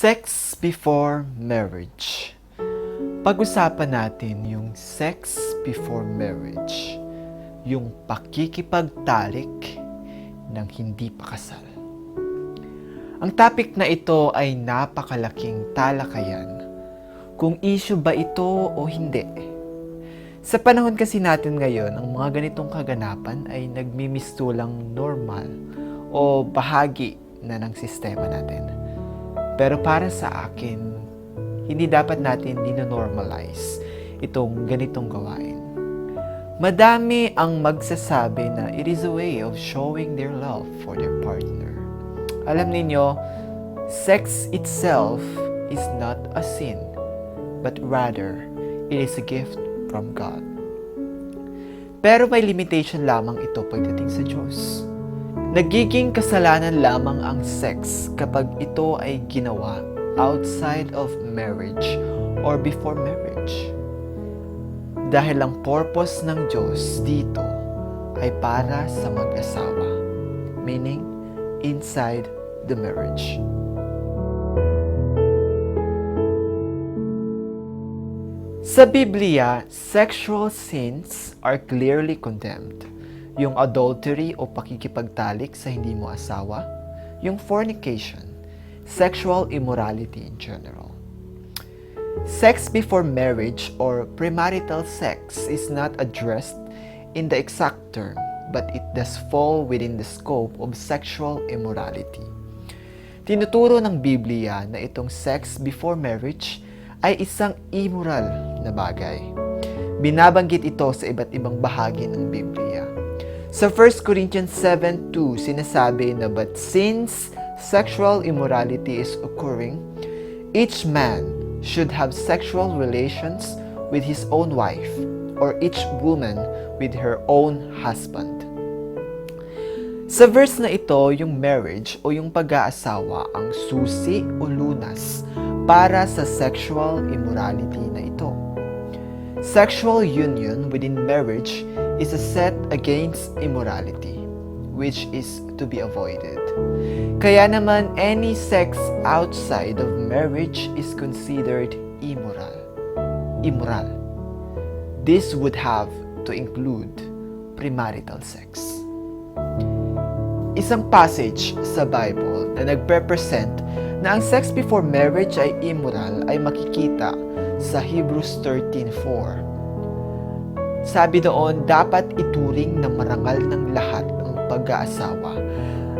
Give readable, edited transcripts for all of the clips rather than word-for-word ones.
Sex before marriage. Pag-usapan natin yung sex before marriage. Yung pakikipagtalik ng hindi pa kasal. Ang topic na ito ay napakalaking talakayan. Kung issue ba ito o hindi. Sa panahon kasi natin ngayon, ang mga ganitong kaganapan ay nagmimistulang normal o bahagi na ng sistema natin. Pero para sa akin, hindi dapat natin dino-normalize itong ganitong gawain. Madami ang magsasabi na it is a way of showing their love for their partner. Alam ninyo, sex itself is not a sin, but rather, it is a gift from God. Pero may limitation lamang ito pagdating sa Diyos. Nagiging kasalanan lamang ang sex kapag ito ay ginawa outside of marriage or before marriage. Dahil ang purpose ng Diyos dito ay para sa mag-asawa, meaning inside the marriage. Sa Biblia, sexual sins are clearly condemned. Yung adultery o pakikipagtalik sa hindi mo asawa, yung fornication, sexual immorality in general. Sex before marriage or premarital sex is not addressed in the exact term, but it does fall within the scope of sexual immorality. Tinuturo ng Biblia na itong sex before marriage ay isang immoral na bagay. Binabanggit ito sa iba't ibang bahagi ng Biblia. Sa 1 Corinthians 7:2, sinasabi na but since sexual immorality is occurring, each man should have sexual relations with his own wife, or each woman with her own husband. Sa verse na ito, yung marriage o yung pag-aasawa ang susi o lunas para sa sexual immorality na ito. Sexual union within marriage is a set against immorality, which is to be avoided. Kaya naman, any sex outside of marriage is considered immoral. This would have to include premarital sex. Isang passage sa Bible na nagpe-present na ang sex before marriage ay immoral ay makikita sa Hebrews 13:4. Sabi doon, dapat ituring na marangal ng lahat ang pag-aasawa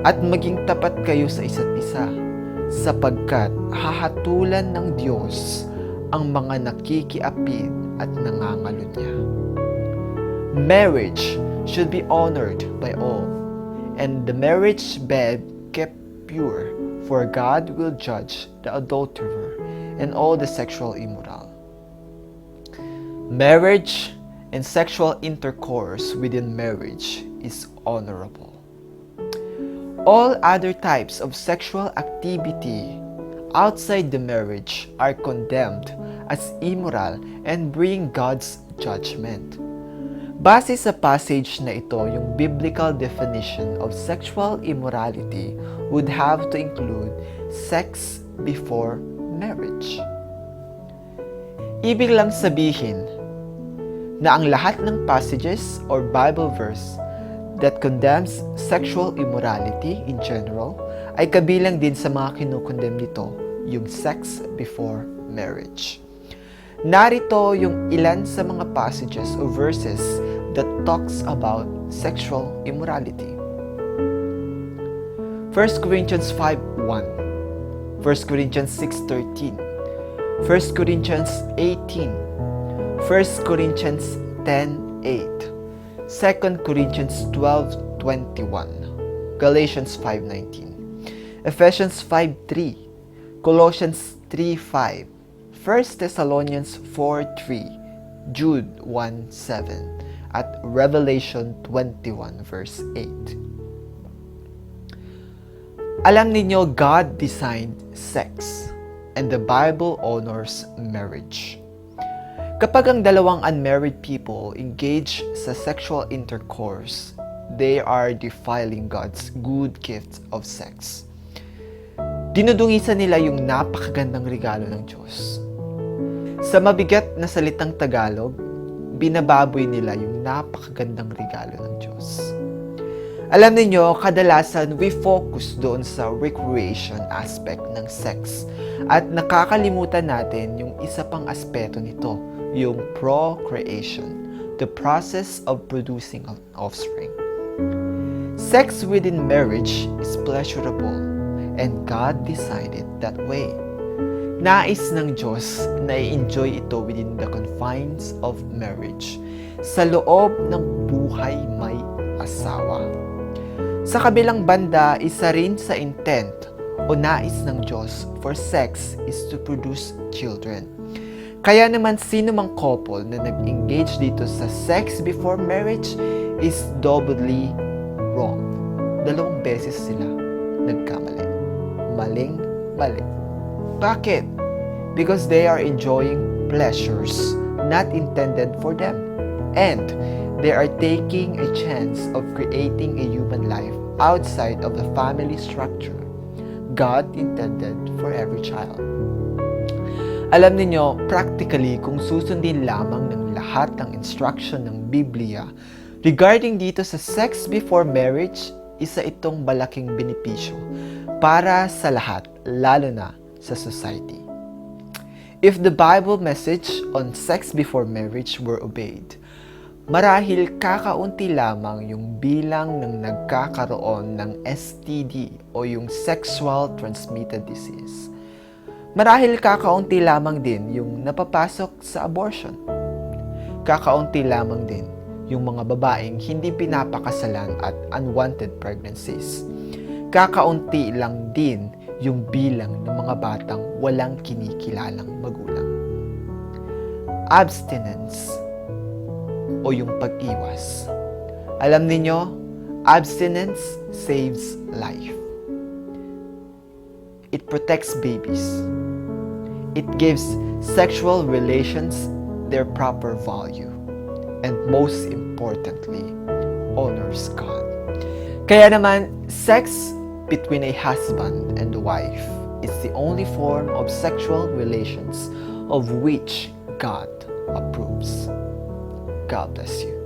at maging tapat kayo sa isa't isa, sapagkat hahatulan ng Diyos ang mga nakikiapid at nangangalun niya. Marriage should be honored by all, and the marriage bed kept pure, for God will judge the adulterer and all the sexual immoral. Marriage and sexual intercourse within marriage is honorable. All other types of sexual activity outside the marriage are condemned as immoral and bring God's judgment. Base sa passage na ito, yung biblical definition of sexual immorality would have to include sex before marriage. Ibig lang sabihin na ang lahat ng passages or Bible verse that condemns sexual immorality in general ay kabilang din sa mga kinukondem nito, yung sex before marriage. Narito yung ilan sa mga passages or verses that talks about sexual immorality. 1 Corinthians 5:1, 1 Corinthians 6:13, 1 Corinthians 18, 1 Corinthians 10:8, 2 Corinthians 12:21, Galatians 5:19, Ephesians 5:3, Colossians 3:5, 1 Thessalonians 4:3, Jude 1:7, at Revelation 21 verse 8. Alam ninyo, God designed sex, and the Bible honors marriage. Kapag ang dalawang unmarried people engage sa sexual intercourse, they are defiling God's good gift of sex. Dinudungisan nila yung napakagandang regalo ng Diyos. Sa mabigat na salitang Tagalog, binababoy nila yung napakagandang regalo ng Diyos. Alam niyo, kadalasan we focus doon sa recreation aspect ng sex at nakakalimutan natin yung isa pang aspeto nito, yung procreation, the process of producing an offspring. Sex within marriage is pleasurable and God designed it that way. Nais ng Diyos na i-enjoy ito within the confines of marriage, sa loob ng buhay may asawa. Sa kabilang banda, isa rin sa intent o nais ng Diyos for sex is to produce children. Kaya naman sino mang couple na nag-engage dito sa sex before marriage is doubly wrong. 2 beses sila nagkamali. Maling-mali. Bakit? Because they are enjoying pleasures not intended for them. And they are taking a chance of creating a human life outside of the family structure God intended for every child. Alam niyo, practically, kung susundin lamang ng lahat ng instruction ng Biblia regarding dito sa sex before marriage, isa itong malaking benepisyo para sa lahat, lalo na sa society. If the Bible message on sex before marriage were obeyed, marahil kakaunti lamang yung bilang ng nagkakaroon ng STD o yung sexual transmitted disease. Marahil kakaunti lamang din yung napapasok sa abortion. Kakaunti lamang din yung mga babaeng hindi pinapakasalan at unwanted pregnancies. Kakaunti lang din yung bilang ng mga batang walang kinikilalang magulang. Abstinence o yung pag-iwas. Alam niyo, abstinence saves life. It protects babies. It gives sexual relations their proper value. And most importantly, honors God. Kaya naman, sex between a husband and a wife is the only form of sexual relations of which God approves. God bless you.